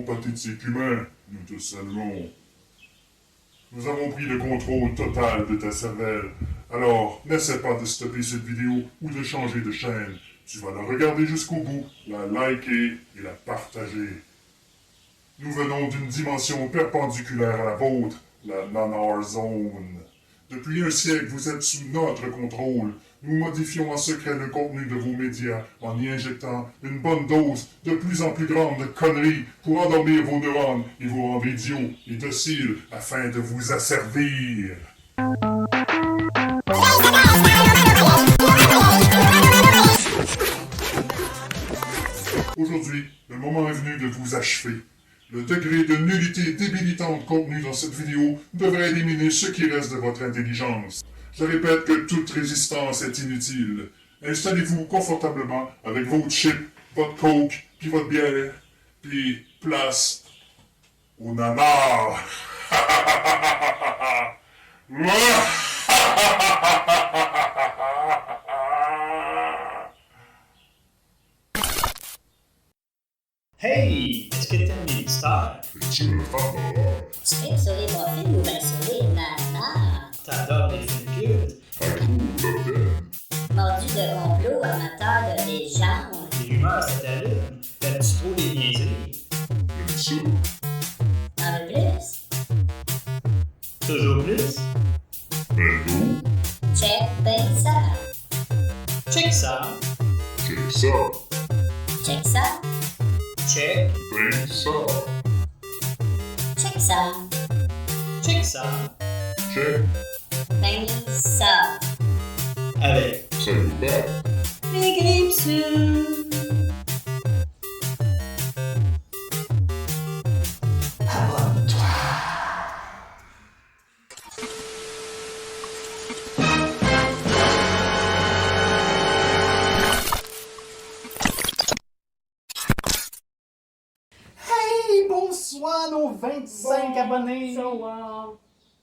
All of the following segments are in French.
pathétique humain, nous te saluons. Nous avons pris le contrôle total de ta cervelle. Alors, n'essaie pas de stopper cette vidéo ou de changer de chaîne. Tu vas la regarder jusqu'au bout, la liker et la partager. Nous venons d'une dimension perpendiculaire à la vôtre, la Nanar Zone. Depuis un siècle, vous êtes sous notre contrôle. Nous modifions en secret le contenu de vos médias en y injectant une bonne dose de plus en plus grande de conneries pour endormir vos neurones et vous rendre idiots et dociles afin de vous asservir. Aujourd'hui, le moment est venu de vous achever. Le degré de nullité débilitante contenu dans cette vidéo devrait éliminer ce qui reste de votre intelligence. Je répète que toute résistance est inutile. Installez-vous confortablement avec votre chip, votre coke, puis votre bière, puis place au nanar. Hey, est-ce que t'aimes les histoires? Es-tu un fort? Tu tripes sur les bons films ou bien sur les nanas? T'adores les films cultes? I do love them. Mordu de complot, amateur de légende. Les rumeurs, ça t'allume? Fais-tu trop des niaiseries? J'aime ça. T'en veux plus? Toujours plus? Ben non, Check ben ça. Check ça. check ça. Check ça. Check. Ben ça. Check ça. Check ça. Check. Ben ça. Avec Salut, bye. Les grippes Hey, bonsoir nos 25 abonnés! Bonsoir.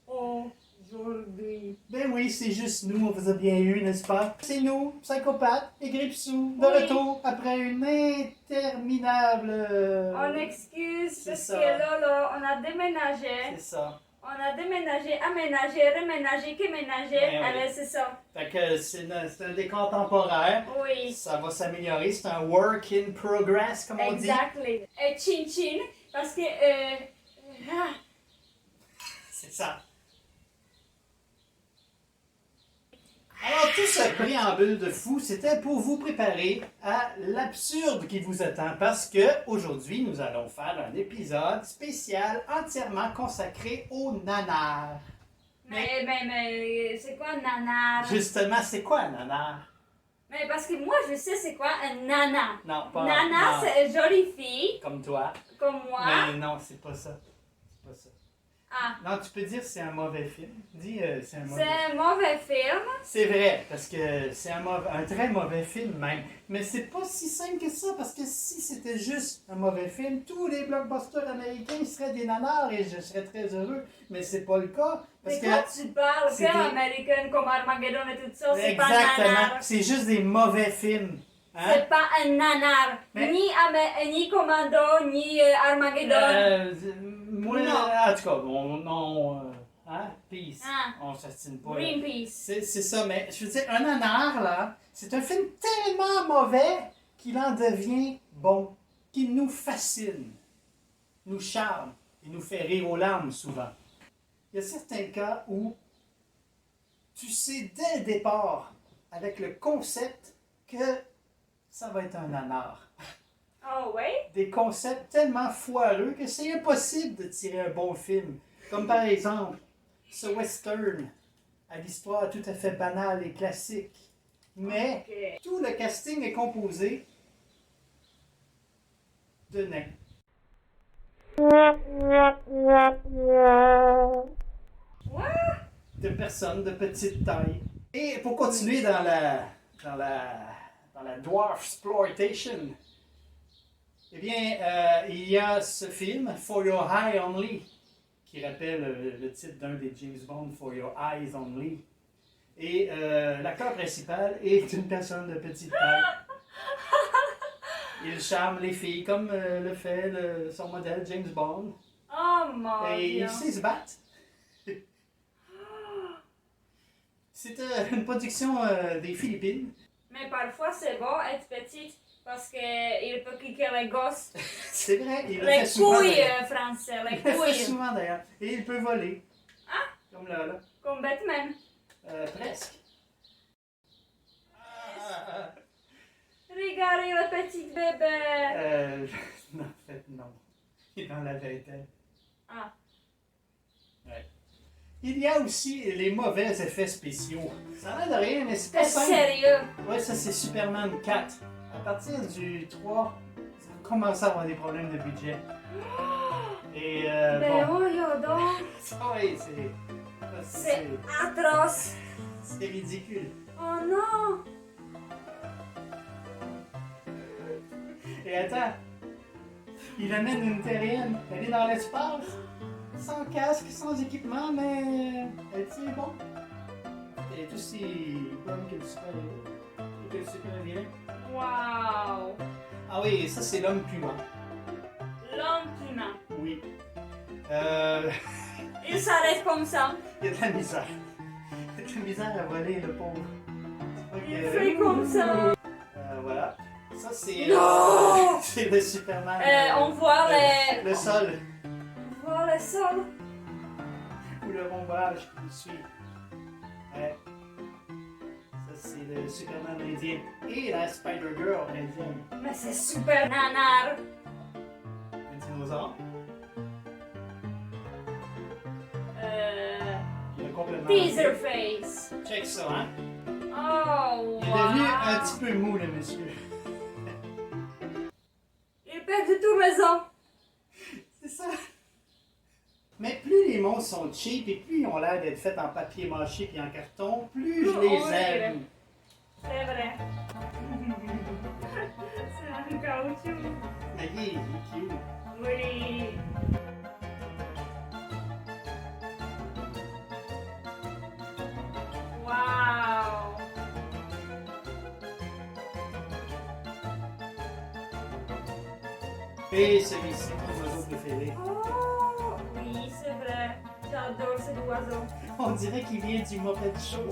Aujourd'hui. Ben oui, c'est juste nous, on vous a bien eu, n'est-ce pas? C'est nous, Psychopathe et Gripsou, de Oui. retour après une interminable... On excuse c'est parce ça. que là, on a déménagé. C'est ça. On a déménagé, aménagé, reménagé, qu'éménagé. Ben oui. Alors, c'est ça. Fait que c'est un décor temporaire. Oui. Ça va s'améliorer, c'est un work in progress, comme on dit. Exactly. Et chin chin. Parce que. C'est ça. Alors, tout ce préambule de fou, c'était pour vous préparer à l'absurde qui vous attend, parce que aujourd'hui, nous allons faire un épisode spécial entièrement consacré au nanar. Mais, c'est quoi un nanar? Justement, c'est quoi un nanar? Mais parce que moi, je sais c'est quoi un nana. Non, pas Nana, non, c'est une jolie fille, comme toi. comme moi. Mais non, c'est pas ça. C'est pas ça. Ah. Non, tu peux dire c'est un mauvais film. Dis c'est un mauvais C'est un mauvais film. C'est vrai, parce que c'est un très mauvais film même. Mais c'est pas si simple que ça, parce que si c'était juste un mauvais film, tous les blockbusters américains seraient des nanars et je serais très heureux. Mais c'est pas le cas. Parce Mais que quand tu parles, c'est film des- américain comme Armageddon et tout ça, c'est pas exactement, nanar. c'est juste des mauvais films. Hein? C'est pas un nanar. Mais- Ni Commando, ni Armageddon. Moi, Non. en tout cas, hein? Peace. Ah. On s'astine pas. là. Greenpeace. C'est ça, mais je veux dire, un nanar, là, c'est un film tellement mauvais qu'il en devient bon, qu'il nous fascine, nous charme et nous fait rire aux larmes souvent. Il y a certains cas où tu sais dès le départ, avec le concept, que ça va être un nanar. Oh, ouais? Des concepts tellement foireux que c'est impossible de tirer un bon film. Comme par exemple, ce western à l'histoire tout à fait banale et classique. Mais Ok. tout le casting est composé de nains. What? De personnes de petite taille. Et pour continuer dans la dwarf exploitation, eh bien, il y a ce film, For Your Eye Only, qui rappelle le titre d'un des James Bond, For Your Eyes Only. Et l'acteur principal est une personne de petite taille. Il charme les filles comme le fait son modèle James Bond. Oh mon Et Dieu. il sait se battre. C'est une production des Philippines. Mais parfois, c'est bon être petite parce qu'il peut kicker les gosses. C'est vrai, il le Les fait souvent. couilles d'ailleurs. français, les Il le fait couilles. souvent d'ailleurs. Et il peut voler. Ah. Comme là. Comme Batman. Presque. Regardez le petit bébé. Non, en fait, non. Il est dans la vingtaine. Ah. Ouais. Il y a aussi les mauvais effets spéciaux. Ça n'a de rien, mais c'est pas T'es simple. sérieux? Ouais, ça c'est Superman 4. À partir du 3, ça commence à avoir des problèmes de budget. Et Mais bon. voyons donc. Oui, C'est atroce. c'est ridicule. Oh non. Et attends, il amène une terrienne. Elle est dans l'espace. Sans casque, sans équipement, mais elle tient bon. Elle est aussi bonne que le super vilain. Wow. Ah oui, ça c'est l'homme puma. L'homme humain. Oui. Il s'arrête comme ça. Il y a de la misère. Il y a de la misère à voler, le pauvre. Il fait comme ça. Voilà. Ça c'est. Non! C'est le Superman. On voit Le sol. On voit le sol. Ou le ombrage qui nous suit. Ouais. Ça c'est le Superman indien. Et la Spider-Girl indienne. Mais c'est super nanar. Un dinosaure. Il y a un complément. Teaser face. Check ça, hein. Oh, Il est devenu un wow. petit peu mou, le monsieur. Il perd de tout raison. C'est ça. Mais plus les monstres sont cheap et plus ils ont l'air d'être faits en papier mâché et en carton, plus je les Oui. aime. C'est vrai. C'est un caoutchouc. Mais il est cute. Oui. Wow. Et celui-ci, mon oiseau préféré. Oh, oui, c'est vrai. J'adore cet oiseau. On dirait qu'il vient du Muppet Show.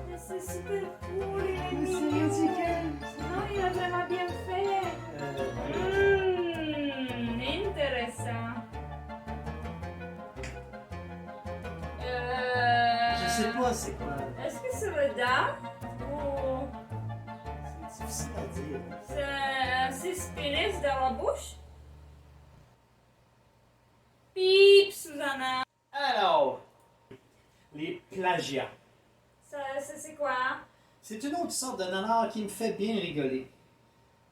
Mais c'est super cool, il est Mais c'est mignon. ridicule. Non, il a vraiment bien fait. Intéressant. Je sais pas c'est quoi. Est-ce que c'est le dard ou C'est difficile à dire. c'est un suspense dans la bouche? Pip, Susanna. Alors, les plagiats. Ça, c'est quoi? C'est une autre sorte de nanar qui me fait bien rigoler.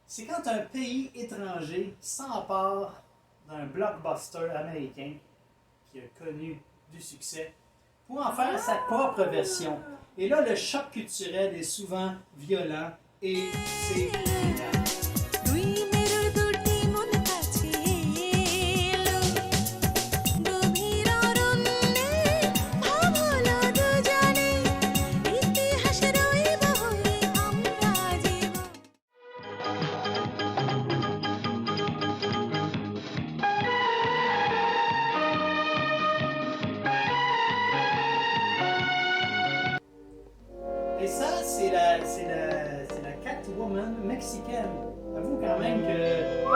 C'est quand un pays étranger s'empare d'un blockbuster américain qui a connu du succès pour en faire sa propre version. Et là, le choc culturel est souvent violent et c'est génial. Et ça, c'est la Catwoman mexicaine. Avoue quand même que. Wow!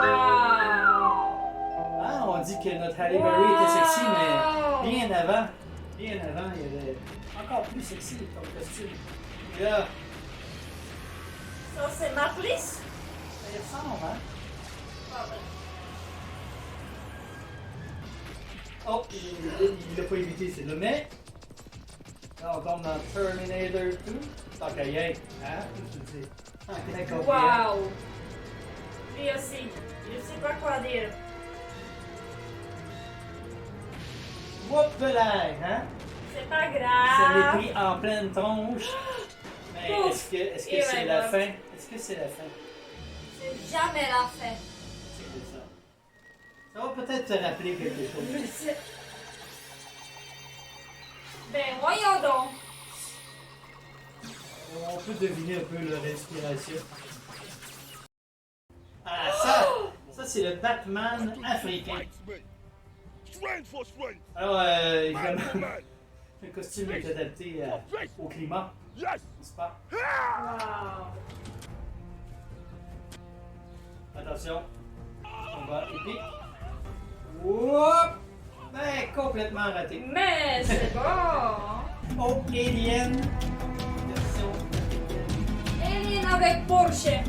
Ah, on dit que notre Halle Berry était sexy, mais bien avant, il y avait encore plus sexy comme costume. Et là, Ça, c'est ma police? ça y ressemble, hein? Oh, il l'a pas évité, c'est là, mais. Là, on tombe dans Terminator 2. Tant qu'à y être, hein? Je te dis. Tant qu'à y être. Wow! Lui aussi. Je sais pas quoi dire. Whoop de l'air, hein? C'est pas Ça l'est grave. pris en pleine tronche. Mais Ouf, est-ce que il c'est va la être fin? Est-ce que c'est la fin? C'est jamais la fin. C'est ça. Ça va peut-être te rappeler quelque chose. Je sais. Ben voyons donc. On peut deviner un peu leur inspiration. Ah, Ça, c'est le Batman africain. Alors, évidemment, le costume est adapté au climat, n'est-ce pas? Wow. Attention, on va épique. Woup! Ben, complètement raté. Mais c'est bon. Oh, Alien! Version Alien avec Porsche.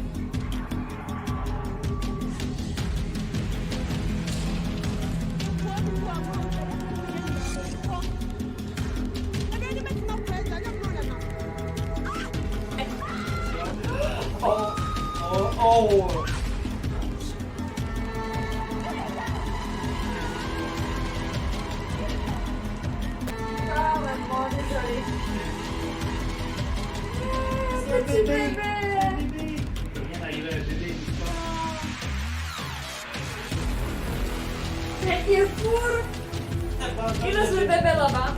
Oh! Oh! Oh! Ah, vraiment, désolé. C'est un Petit bébé! bébé. Un bébé! Il vient d'arriver un bébé, Mais il court. Il laisse le bébé là-bas.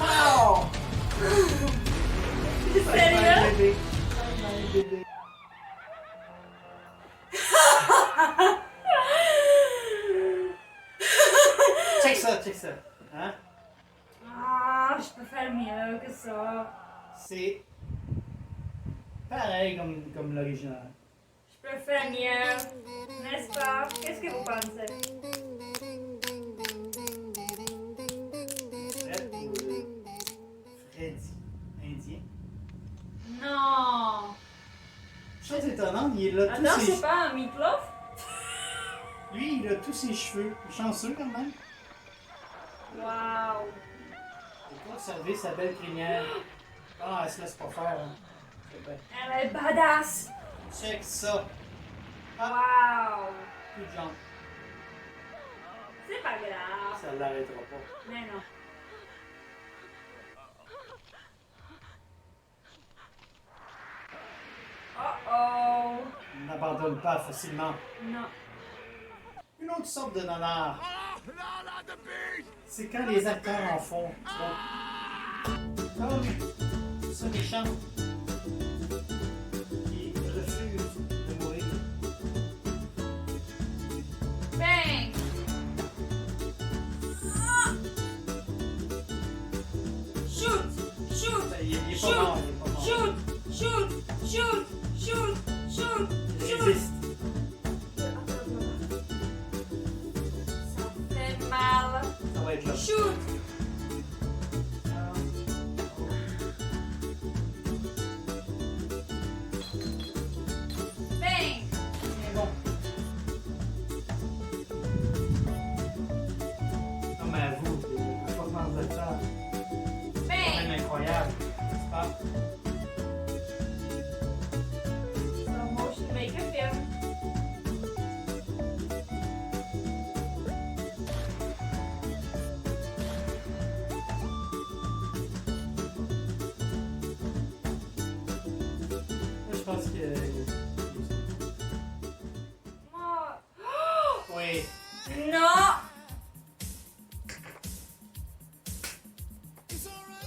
Oh! Sérieux? Un bébé. Un bébé. Check ça. Hein? Ah, je peux faire mieux que ça. C'est pareil comme l'original. Je peux faire mieux. N'est-ce pas? Qu'est-ce que vous pensez? Freddy, indien. Non. Chose étonnante, il a tous Attends, ses... c'est pas un meatloaf? Lui, il a tous ses cheveux. Chanceux quand même. Wow. Il peut observer sa belle crinière. Ah, elle se laisse pas faire. Hein. C'est bien. Elle est badass. Check ça. Wow. Plus de jambes. C'est pas grave. Ça l'arrêtera pas. Mais non. Oh oh. Il n'abandonne pas facilement. Non. Une autre sorte de nanar. C'est quand les acteurs en font trop. Comme ce méchant qui refuse de mourir. Bang. Ah. Shoot. Shoot. Il est Shoot. pas mort, il est pas mort. Shoot. Shoot. Shoot. Shoot. Shoot. Il Shoot. résiste. Ça fait mal. Ça va être là. Shoot. Bang. C'est bon. Non mais avoue, la performance d'acteur, c'est quand Bang. même incroyable. C'est pas... Slow motion make a film. Moi, je pense que... Oh. Oui. Non.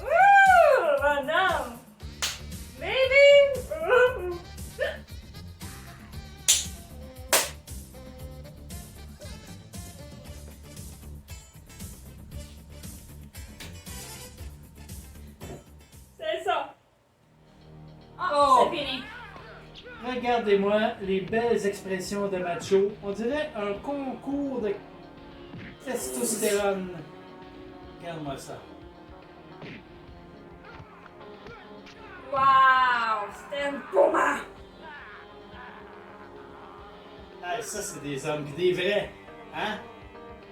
Woo, madame. Baby. C'est ça. Oh. C'est fini. Regardez-moi les belles expressions de macho. On dirait un concours de testostérone. Regarde-moi ça. Wow, c'était un puma. Ah, ça, c'est des hommes, pis des vrais. Hein?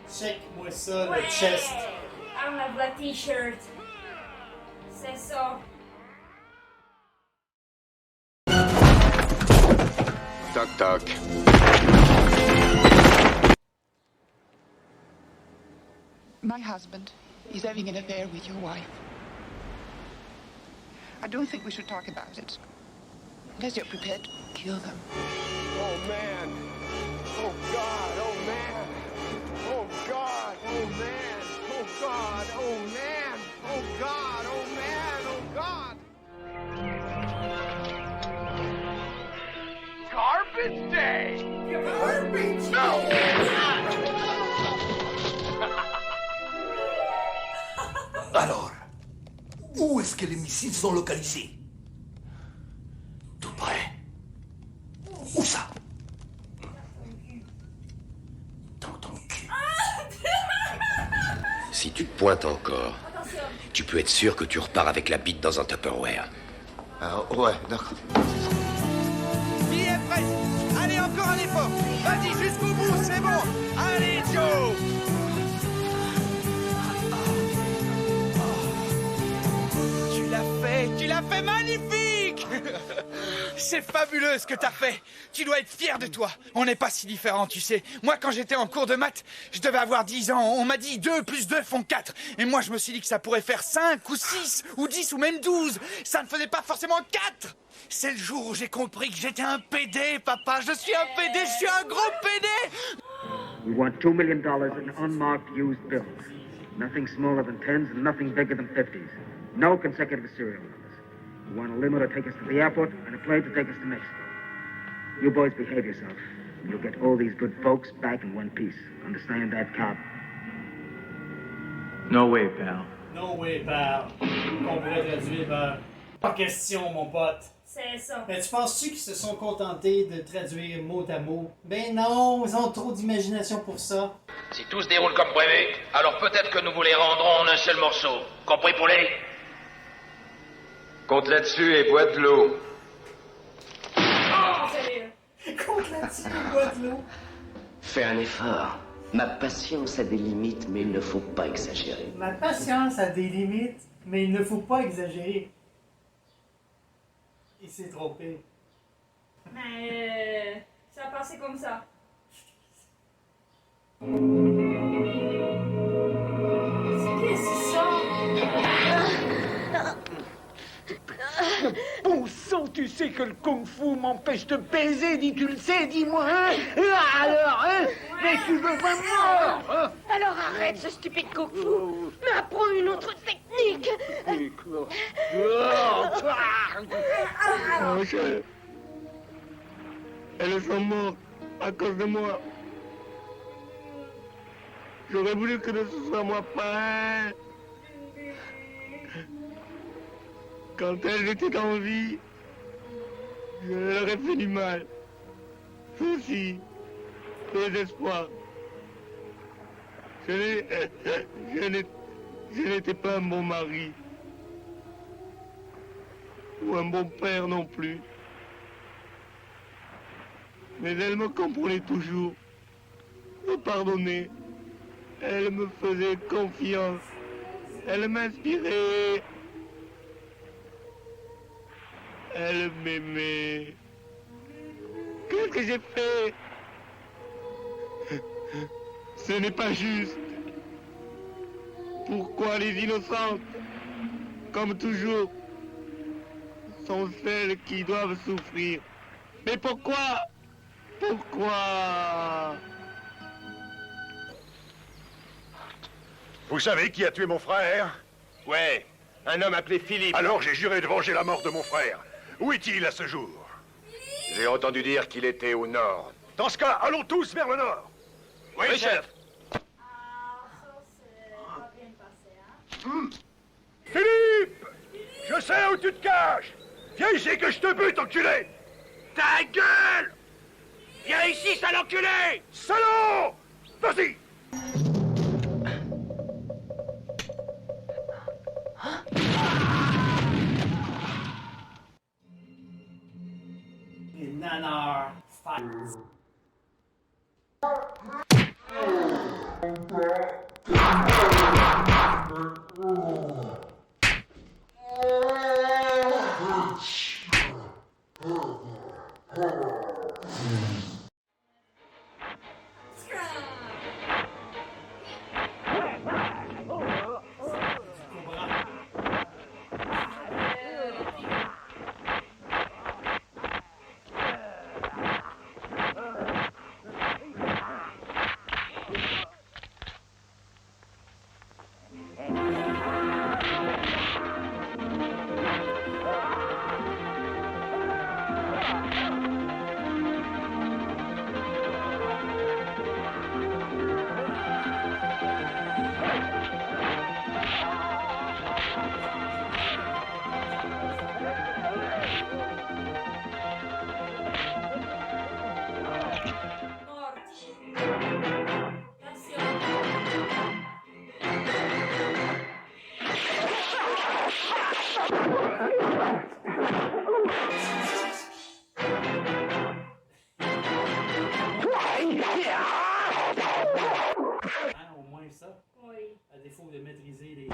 Check-moi ça, Ouais. le chest. Enlève la t-shirt. C'est ça. Toc toc. My husband is having an affair with your wife. I don't think we should talk about it. Unless you're prepared to kill them. Oh man. Oh God. Oh man. Oh God. Oh man. Oh God. Oh man. Oh God. Oh man. Oh God. way! No! Alors, où est-ce que les missiles sont localisés? Tout près. Où ça? Dans ton cul. Si tu te pointes encore, Attention. tu peux être sûr que tu repars avec la bite dans un Tupperware. Ah, ouais, d'accord. Il est prêt. Allez, encore un effort. Vas-y, jusqu'au bout, c'est bon. Allez, Joe. Tu l'as fait magnifique. C'est fabuleux ce que t'as fait. Tu dois être fier de toi. On n'est pas si différents, tu sais. Moi, quand j'étais en cours de maths, je devais avoir 10 ans. On m'a dit 2 plus 2 font 4. Et moi, je me suis dit que ça pourrait faire 5 ou 6 ou 10 ou même 12. Ça ne faisait pas forcément 4. C'est le jour où j'ai compris que j'étais un PD, papa. Je suis un PD, je suis un gros PD. We want $2 million in unmarked used bills. Nothing smaller than 10s and nothing bigger than 50s. No consecutive serial numbers. We want a limo to take us to the airport and a plane to take us to Mexico. You boys behave yourself, and you'll get all these good folks back in one piece. Understand that, cop? No way, pal. No way, pal. On pourrait traduire par... Pas question, mon pote. C'est ça. Mais tu penses-tu qu'ils se sont contentés de traduire mot à mot? Ben non, ils ont trop d'imagination pour ça. Si tout se déroule comme prévu, alors peut-être que nous vous les rendrons en un seul morceau. Compris, poulet? Compte là-dessus et bois de l'eau. Oh, sérieux. Compte là-dessus, bois de l'eau. Fais un effort. Ma patience a des limites, mais il ne faut pas exagérer. Ma patience a des limites, mais il ne faut pas exagérer. Il s'est trompé. Mais ça a passé comme ça. Qu'est-ce que c'est ça? Bon sang, tu sais que le kung-fu m'empêche de baiser, dis-tu le sais, dis-moi, hein? Alors, hein? Mais tu veux vraiment, hein? Alors arrête ce stupide kung-fu, mais apprends une autre technique. Elles sont mortes à cause de moi. J'aurais voulu que ce soit moi pareil. Quand elles étaient en vie, je leur ai fait du mal. Soucis, désespoir. Je n'étais pas un bon mari. Ou un bon père non plus. Mais elle me comprenait toujours, me pardonnait, elle me faisait confiance, elle m'inspirait, elle m'aimait. Qu'est-ce que j'ai fait? Ce n'est pas juste. Pourquoi les innocentes, comme toujours, sont celles qui doivent souffrir? Mais pourquoi? Pourquoi? Vous savez qui a tué mon frère? Ouais, un homme appelé Philippe. Alors j'ai juré de venger la mort de mon frère. Où est-il à ce jour? J'ai entendu dire qu'il était au nord. Dans ce cas, allons tous vers le nord. Oui, chef. Philippe! Je sais où tu te caches! Viens ici que je te bute, enculé! Ta gueule! Viens ici, sale enculé! Salaud! Vas-y! Les nanars fight. Hein, au moins ça. Oui. À défaut de maîtriser les...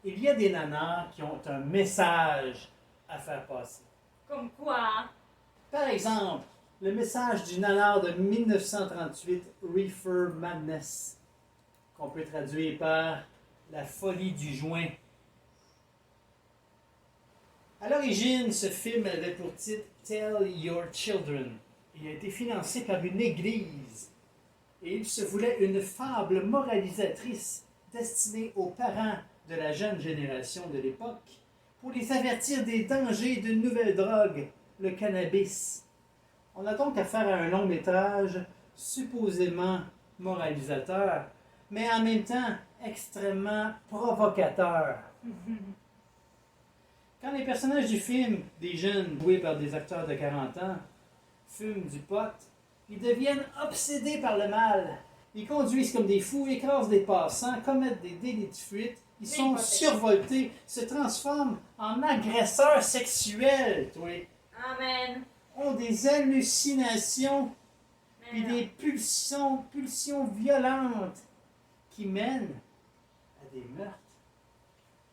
Il y a des nanars qui ont un message à faire passer. Comme quoi? Par exemple, le message du nanar de 1938, Reefer Madness, qu'on peut traduire par la folie du joint. À l'origine, ce film avait pour titre Tell Your Children. Il a été financé par une église et il se voulait une fable moralisatrice destinée aux parents de la jeune génération de l'époque pour les avertir des dangers d'une nouvelle drogue, le cannabis. On a donc affaire à un long métrage supposément moralisateur, mais en même temps extrêmement provocateur. Quand les personnages du film, des jeunes joués par des acteurs de 40 ans, fument du pot, Ils deviennent obsédés par le mal. Ils conduisent comme des fous, écrasent des passants, commettent des délits de fuite. Ils sont survoltés, se transforment en agresseurs sexuels, toi. Amen. Ont des hallucinations et des pulsions violentes qui mènent à des meurtres.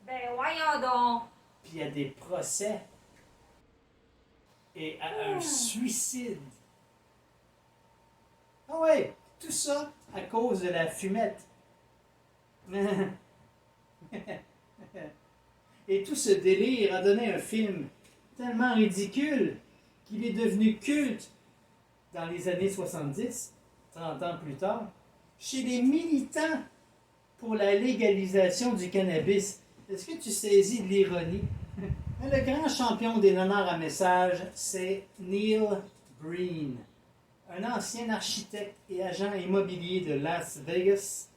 Ben voyons donc. Puis à des procès et à un suicide. Ah ouais, tout ça à cause de la fumette. Et tout ce délire a donné un film tellement ridicule qu'il est devenu culte dans les années 70, 30 ans plus tard, chez les militants pour la légalisation du cannabis. Est-ce que tu saisis de l'ironie? Le grand champion des nanars à message, c'est Neil Breen, un ancien architecte et agent immobilier de Las Vegas.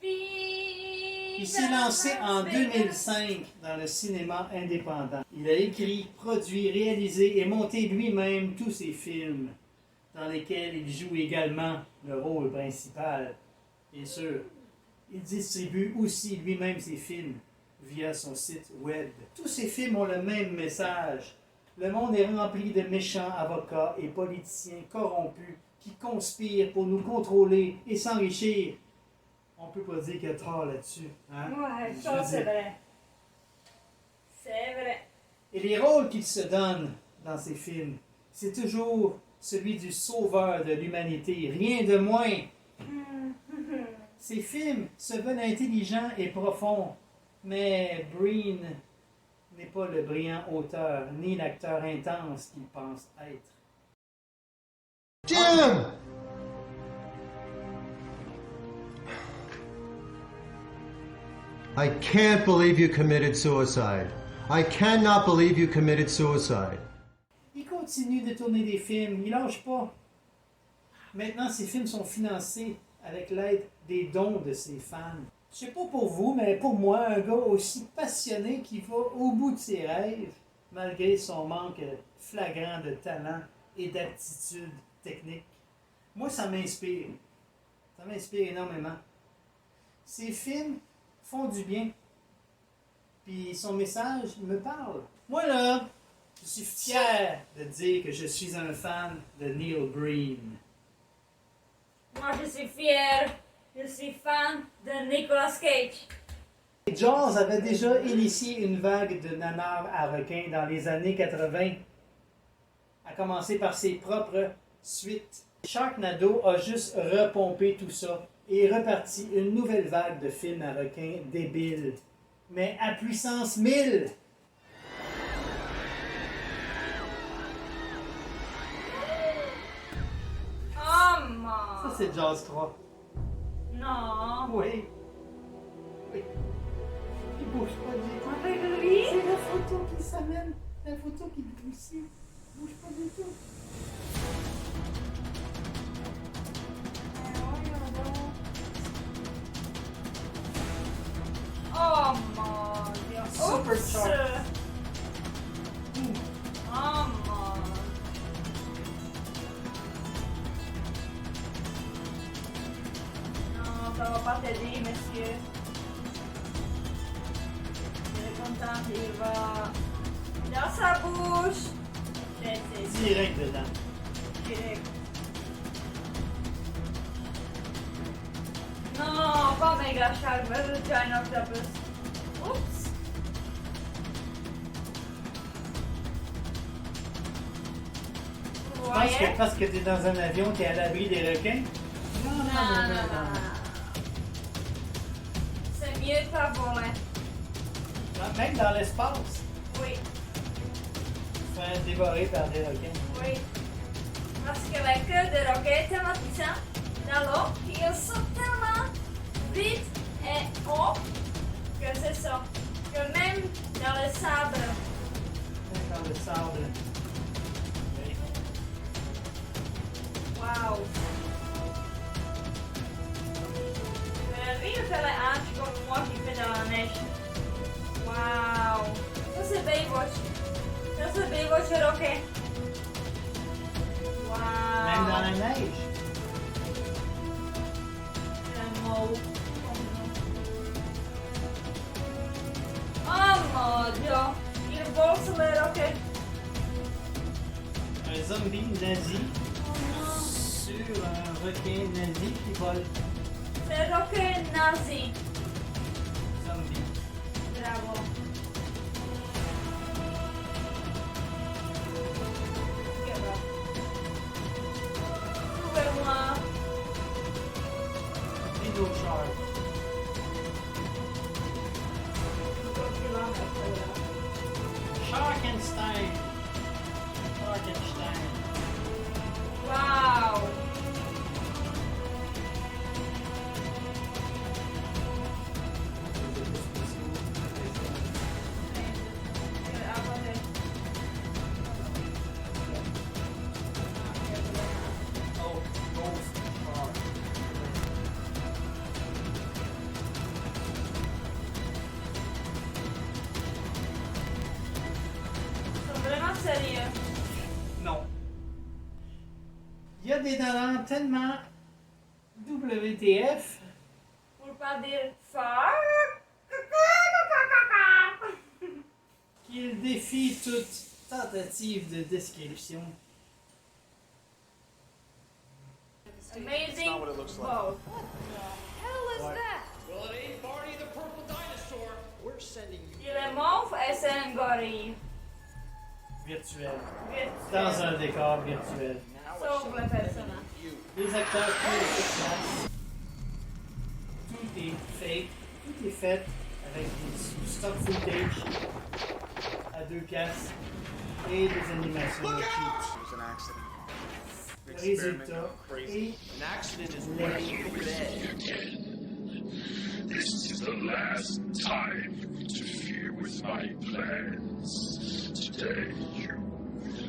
Il s'est lancé en 2005 dans le cinéma indépendant. Il a écrit, produit, réalisé et monté lui-même tous ses films, dans lesquels il joue également le rôle principal. Bien sûr, il distribue aussi lui-même ses films via son site web. Tous ces films ont le même message. Le monde est rempli de méchants avocats et politiciens corrompus qui conspirent pour nous contrôler et s'enrichir. On peut pas dire qu'il y a tort là-dessus. Hein? Ouais, ça c'est vrai. C'est vrai. Et les rôles qu'il se donne dans ces films, c'est toujours celui du sauveur de l'humanité, rien de moins. Ces films se veulent intelligents et profonds, mais Breen n'est pas le brillant auteur ni l'acteur intense qu'il pense être. Jim! I can't believe you committed suicide. I cannot believe you committed suicide. Il continue de tourner des films, il lâche pas. Maintenant, ces films sont financés avec l'aide des dons de ses fans. Je sais pas pour vous, mais pour moi, un gars aussi passionné qui va au bout de ses rêves, malgré son manque flagrant de talent et d'aptitude technique. Moi, ça m'inspire. Ça m'inspire énormément. Ces films font du bien. Puis son message me parle. Moi, là, je suis fier de dire que je suis un fan de Neil Breen. Moi, je suis fier. Je suis fan de Nicolas Cage. Jaws avait déjà initié une vague de nanars à requins dans les années 80, à commencer par ses propres suites. Sharknado a juste repompé tout ça et reparti une nouvelle vague de films à requins débiles, mais à puissance 1000. Oh mon... Ça, c'est Jaws 3. Non. Oui. Oui. Il bouge pas du tout. Avec lui? C'est la photo qui s'amène. La photo qui bouge ici. Il bouge pas du tout. Oh mon Dieu. Super Oups. shark. Oh mon... Non, ça va pas t'aider, monsieur. Il est content, il va dans sa bouche. C'est Direct dedans. direct. Non, pas méga shark, mais le giant octopus. Oups. Vous voyez? Parce que t'es dans un avion qui est à l'abri des requins? Non. C'est mieux de pas voler. Même dans l'espace, Oui, se faire dévorer par des requins. oui. Parce que la queue de roquet est tellement puissante dans l'eau qu'ils sautent tellement vite et haut que c'est ça. Que même dans le sable. Même dans le sable. Oui. Wow. Mais lui, il fait les hanches comme moi qui fais dans la neige. Wow. Ça, c'est Baywatch. Ça, c'est Baywatch roquet. Wow. Même dans la neige. Le mot. Oh mon Dieu! Il vole sur les roquettes. Un zombie nazi sur un requin nazi qui vole. C'est roquet nazi. Zombie. Bravo. Trouvez-moi. Video shark. Sharkenstein. Sharkenstein. Wow! Oh, ghost shark. Ils sont vraiment sérieux. Non. Il y a des talents tellement WTF Pour pas dire fort. qu'il défie toute tentative de description. Amazing. not what it looks like. Wow. Hell is What? that? Well, it ain't Barney the purple dinosaur. We're sending you. Il est mauve et c'est un gorille. Virtuel. Virtuel. Dans un décor virtuel. Sauve le personnage. Les acteurs plus efficaces. Tout est fake. Tout est fait avec du stock footage à 2 piastres et des animations cheap. It was an accident. Le Experiment résultat gone crazy. est An accident is laid. what you said. This is the last time you interfere with my plans. Today you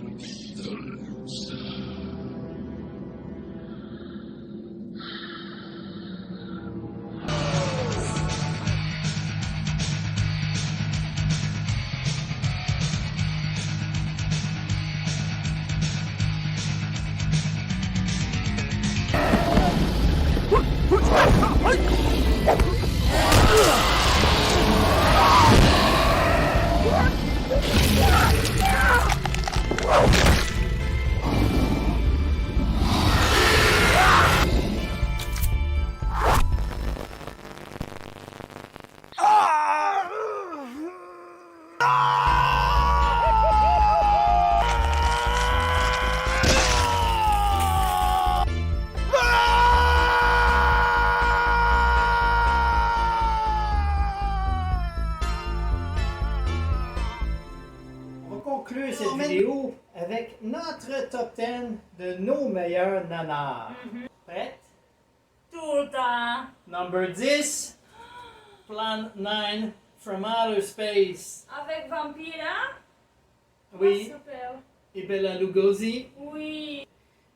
will be the loser. On va conclure cette vidéo avec notre top 10 de nos meilleurs nanars. Prête? Tout le temps. Number 10, Plan 9 from Outer Space. Avec Vampira. Oui, Super. et Bela Lugosi. Oui.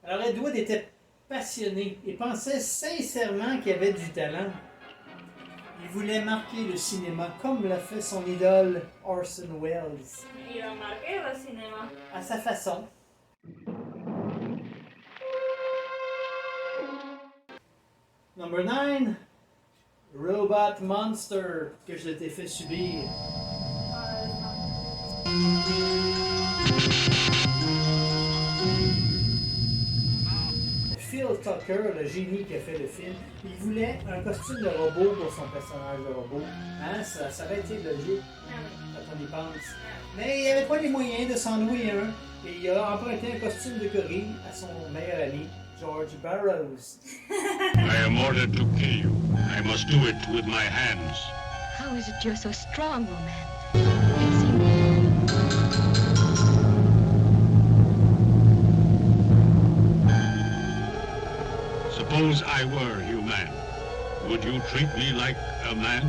Alors Edward était passionné et pensait sincèrement qu'il avait du talent. Il voulait marquer le cinéma comme l'a fait son idole Orson Welles, Il a marqué le cinéma. à sa façon. Number 9, Robot Monster, que je t'ai fait subir. Phil Tucker, le génie qui a fait le film, il voulait un costume de robot pour son personnage de robot. Hein, ça aurait été logique quand on y pense. Mais il n'y avait pas les moyens de s'en louer un. Et il a emprunté un costume de gorille à son meilleur ami, George Burroughs. I am ordered to kill you. I must do it with my hands. How is it you're so strong, Roman? Suppose I were human. Would you treat me like a man?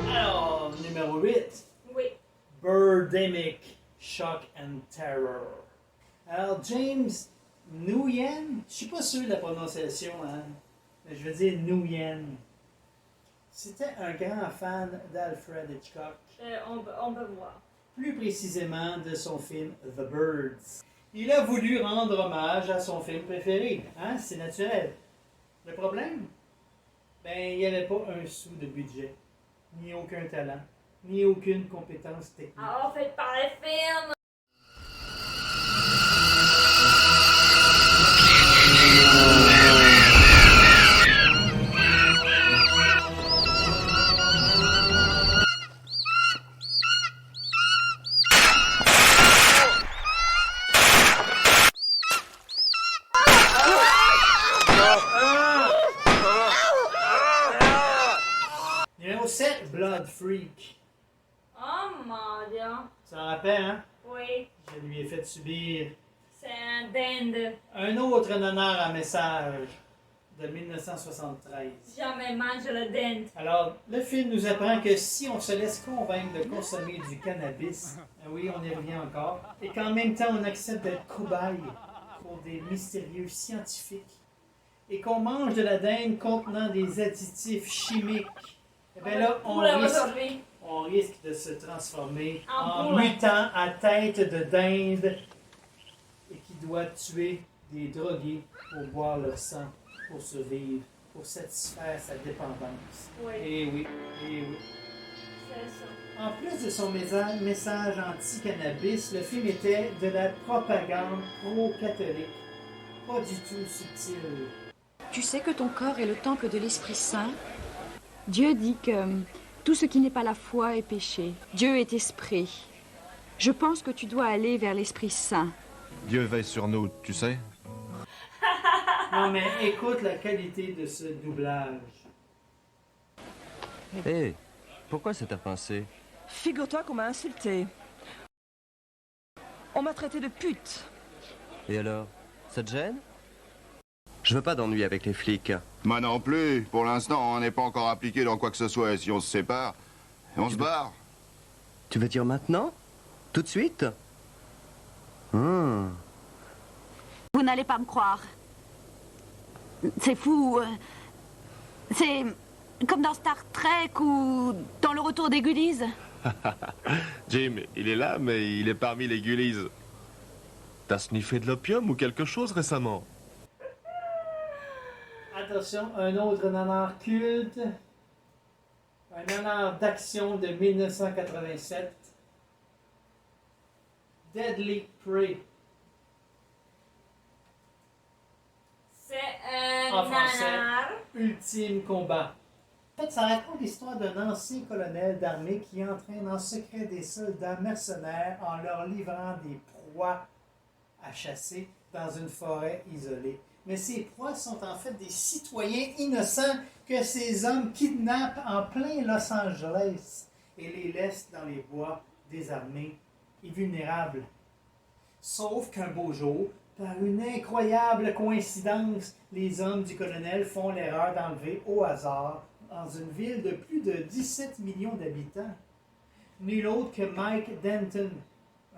Alors, numéro 8. Oui. Birdemic, Shock and Terror. Alors, James Nguyen, je suis pas sûr de la prononciation, hein, mais je veux dire Nguyen. C'était un grand fan d'Alfred Hitchcock. On peut voir. Plus précisément de son film The Birds. Il a voulu rendre hommage à son film préféré. Hein? C'est naturel. Le problème? Ben, il n'y avait pas un sou de budget, ni aucun talent, ni aucune compétence technique. Alors, faites par les films! Numéro 7, Blood Freak. Oh mon dieu! Ça en rappelle, hein? Oui, Je lui ai fait subir c'est un dinde. un autre honneur à message de 1973. Jamais mange le dinde. Alors, le film nous apprend que si on se laisse convaincre de consommer du cannabis, oui, on y revient encore, et qu'en même temps on accepte d'être cobaye pour des mystérieux scientifiques, et qu'on mange de la dinde contenant des additifs chimiques, eh bien là, on risque de se transformer en mutant à tête de dinde et qui doit tuer des drogués pour boire leur sang, pour survivre, pour satisfaire sa dépendance. Oui. Et oui, et oui. C'est ça. En plus de son message anti-cannabis, le film était de la propagande pro-catholique, pas du tout subtile. Tu sais que ton corps est le temple de l'Esprit Saint? Dieu dit que tout ce qui n'est pas la foi est péché. Dieu est esprit. Je pense que tu dois aller vers l'Esprit Saint. Dieu veille sur nous, tu sais. Non mais écoute la qualité de ce doublage. Hé, pourquoi c'est ta pincée? Figure-toi qu'on m'a insulté. On m'a traité de pute. Et alors, ça te gêne? Je veux pas d'ennui avec les flics. Moi non plus. Pour l'instant, on n'est pas encore impliqué dans quoi que ce soit. Et si on se sépare, on se barre. Tu veux dire maintenant? Tout de suite? Vous n'allez pas me croire. C'est fou. C'est comme dans Star Trek ou dans Le Retour des Goonies. Jim, il est là, mais il est parmi les Gullies. T'as sniffé de l'opium ou quelque chose récemment? Attention, un autre nanar culte. Un nanar d'action de 1987. Deadly Prey. C'est un En français, nanar. Ultime Combat. En fait, ça raconte l'histoire d'un ancien colonel d'armée qui entraîne en secret des soldats mercenaires en leur livrant des proies à chasser dans une forêt isolée. Mais ces proies sont en fait des citoyens innocents que ces hommes kidnappent en plein Los Angeles et les laissent dans les bois désarmés et vulnérables. Sauf qu'un beau jour, par une incroyable coïncidence, les hommes du colonel font l'erreur d'enlever au hasard, dans une ville de plus de 17 millions d'habitants, nul autre que Mike Denton,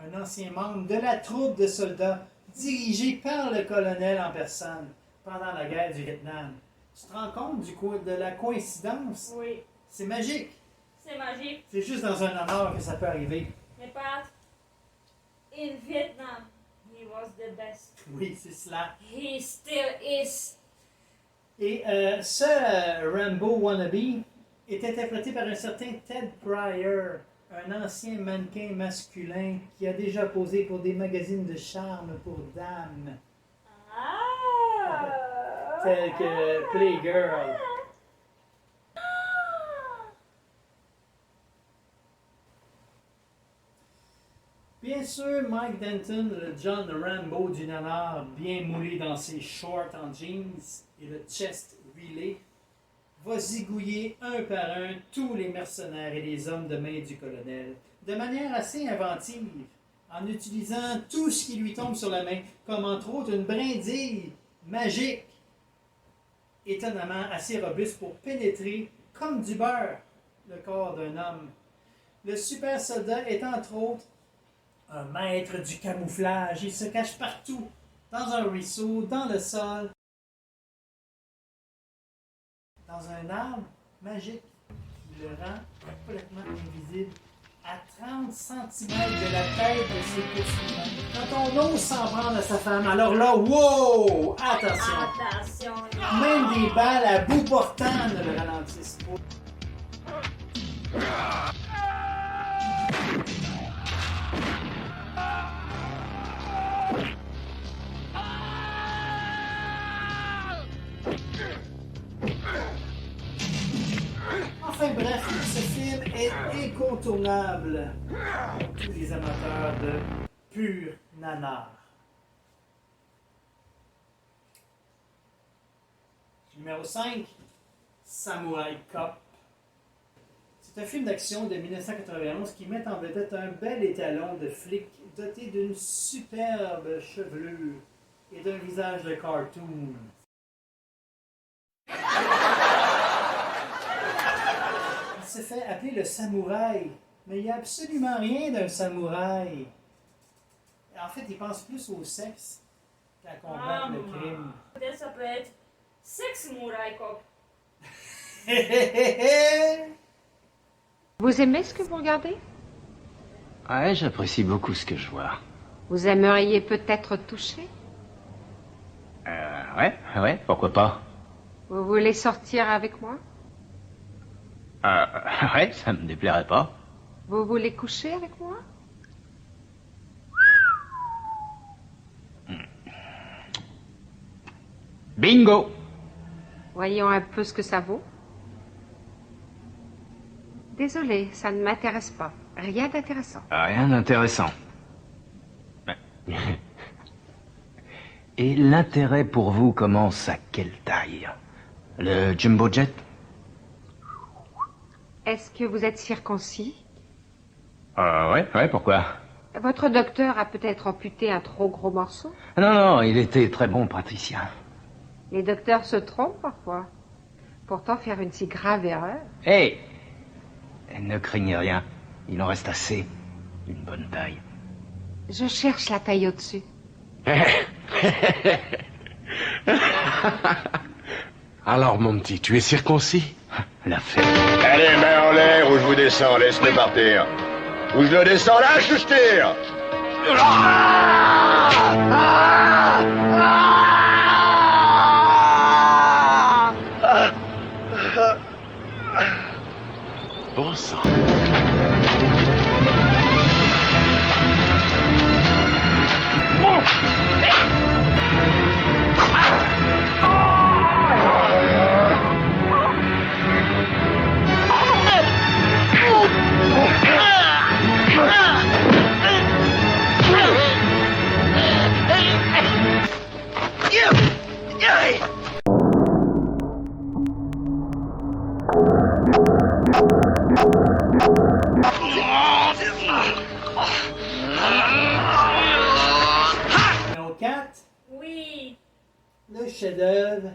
un ancien membre de la troupe de soldats dirigée par le colonel en personne pendant la guerre du Vietnam. Tu te rends compte de la coïncidence? Oui. C'est magique. C'est magique. C'est juste dans un honneur que ça peut arriver. Mais pas in Vietnam. He was the best. Oui, c'est cela. He still is. Et ce Rambo wannabe est interprété par un certain Ted Pryor, un ancien mannequin masculin qui a déjà posé pour des magazines de charme pour dames, tels que Playgirl. Bien sûr, Mike Denton, le John Rambo du nanar, bien moulé dans ses shorts en jeans et le chest huilé, va zigouiller un par un tous les mercenaires et les hommes de main du colonel, de manière assez inventive, en utilisant tout ce qui lui tombe sur la main, comme entre autres une brindille magique, étonnamment assez robuste pour pénétrer, comme du beurre, le corps d'un homme. Le super soldat est entre autres un maître du camouflage. Il se cache partout, dans un ruisseau, dans le sol, dans un arbre magique. le rend complètement invisible à 30 cm de la tête de ses poursuivants. Quand on ose s'en prendre à sa femme, alors là, wow! Attention! Attention! Même des balles à bout portant ne le ralentissent pas. Enfin bref, ce film est incontournable pour tous les amateurs de pur nanar. Numéro 5, Samurai Cop. C'est un film d'action de 1991 qui met en vedette un bel étalon de flic doté d'une superbe chevelure et d'un visage de cartoon. Il se fait appeler le samouraï, mais il n'y a absolument rien d'un samouraï. En fait, il pense plus au sexe qu'à combattre le crime. Peut-être ça peut être Sex Samurai Cop. Vous aimez ce que vous regardez? Ouais, j'apprécie beaucoup ce que je vois. Vous aimeriez peut-être toucher? Ouais, pourquoi pas? Vous voulez sortir avec moi? Ouais, ça me déplairait pas. Vous voulez coucher avec moi? Bingo! Voyons un peu ce que ça vaut. Désolé, ça ne m'intéresse pas. Rien d'intéressant. Rien d'intéressant. Et l'intérêt pour vous commence à quelle taille? Le jumbo jet? Est-ce que vous êtes circoncis? Ouais, pourquoi? Votre docteur a peut-être amputé un trop gros morceau? Non, il était très bon praticien. Les docteurs se trompent parfois. Pourtant, faire une si grave erreur... Hé! Ne craignez rien. Il en reste assez. Une bonne taille. Je cherche la taille au-dessus. Alors, mon petit, tu es circoncis? La fête. Allez, main en l'air ou je vous descends, laisse-le partir. Ou je le descends là, je tire. Bon sang. Numéro 4, Oui. le chef-d'œuvre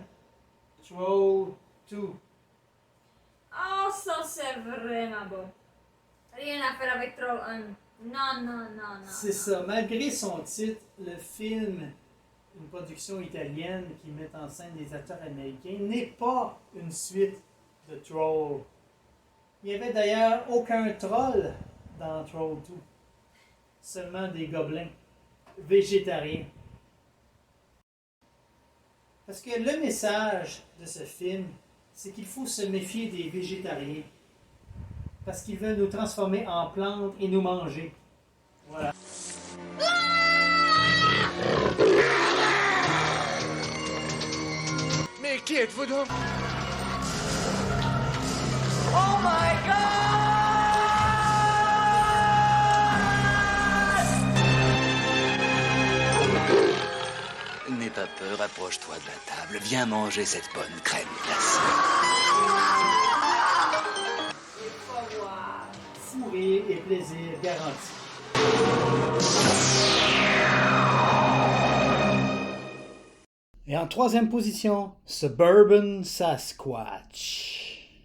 Troll 2. Oh, ça c'est vraiment bon. Rien à faire avec Troll 1. Non. C'est ça. Malgré son titre, le film, une production italienne qui met en scène des acteurs américains, n'est pas une suite de Troll. Il n'y avait d'ailleurs aucun troll dans Troll 2. Seulement des gobelins végétariens. Parce que le message de ce film, c'est qu'il faut se méfier des végétariens. Parce qu'ils veulent nous transformer en plantes et nous manger. Voilà. Mais qui êtes-vous donc? Oh my God! N'aie pas peur, approche-toi de la table. Viens manger cette bonne crème glacée. Fou rire et plaisir garanti. Et en troisième position, Suburban Sasquatch.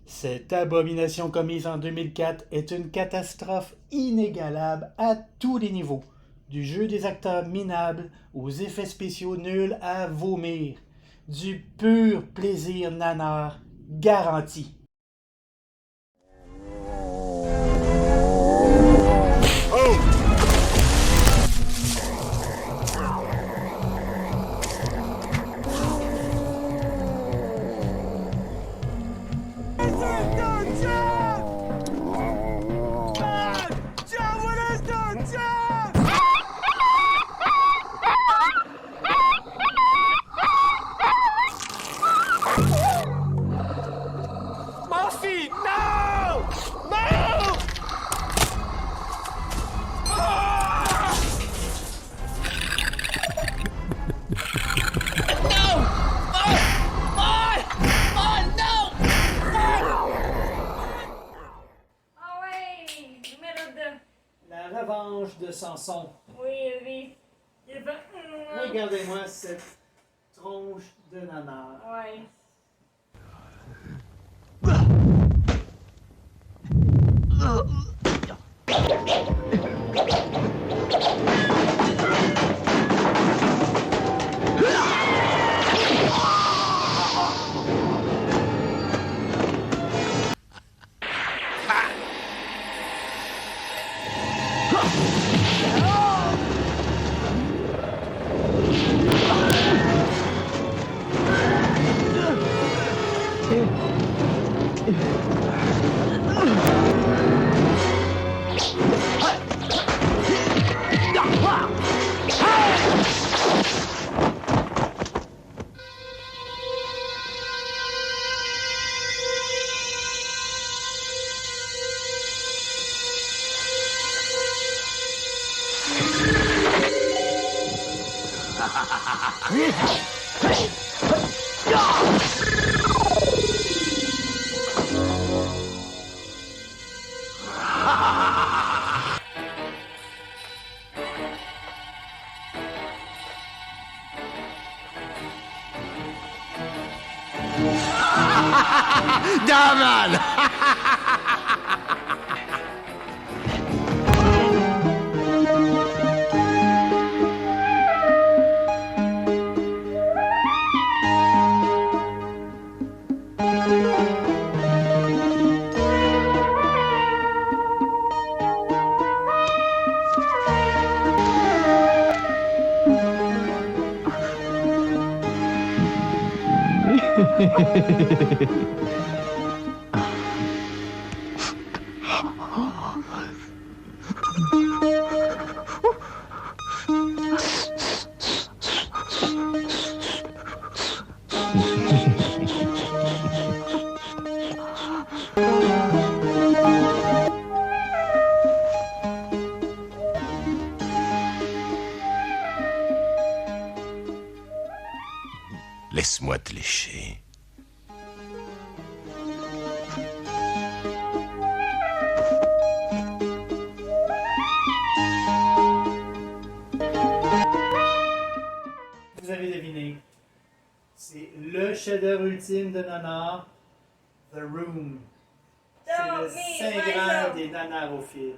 Cette abomination commise en 2004 est une catastrophe inégalable à tous les niveaux, du jeu des acteurs minables aux effets spéciaux nuls à vomir, du pur plaisir nanar garanti. Samson. Oui. Il fait... Regardez-moi cette tronche de nanar. Ouais. Daman! Laisse-moi te lécher. Vous avez deviné. C'est le chef-d'œuvre ultime de nanar, The Room. C'est le Saint Graal des nanarophiles.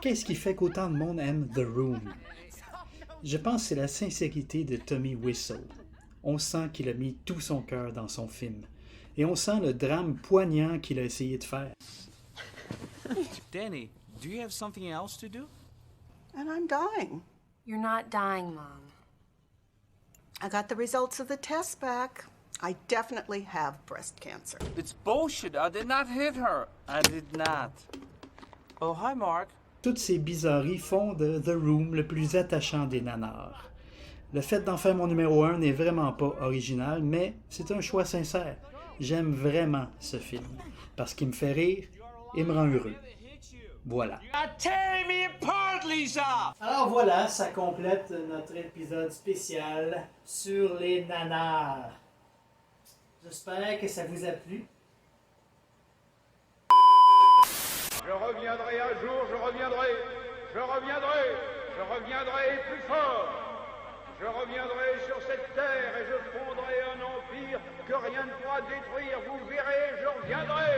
Qu'est-ce qui fait qu'autant de monde aime The Room? Je pense que c'est la sincérité de Tommy Wiseau. On sent qu'il a mis tout son cœur dans son film. Et on sent le drame poignant qu'il a essayé de faire. Danny, do you have something else to do? And I'm dying. You're not dying, Mom. I got the results of the test back. I definitely have breast cancer. It's bullshit. I did not hit her. I did not. Oh, hi, Mark. Toutes ces bizarreries font de The Room le plus attachant des nanars. Le fait d'en faire mon numéro 1 n'est vraiment pas original, mais c'est un choix sincère. J'aime vraiment ce film, parce qu'il me fait rire et me rend heureux. Voilà. Alors voilà, ça complète notre épisode spécial sur les nanars. J'espère que ça vous a plu. Je reviendrai un jour, je reviendrai plus fort. Je reviendrai sur cette terre et je fonderai un empire que rien ne pourra détruire. Vous verrez, je reviendrai.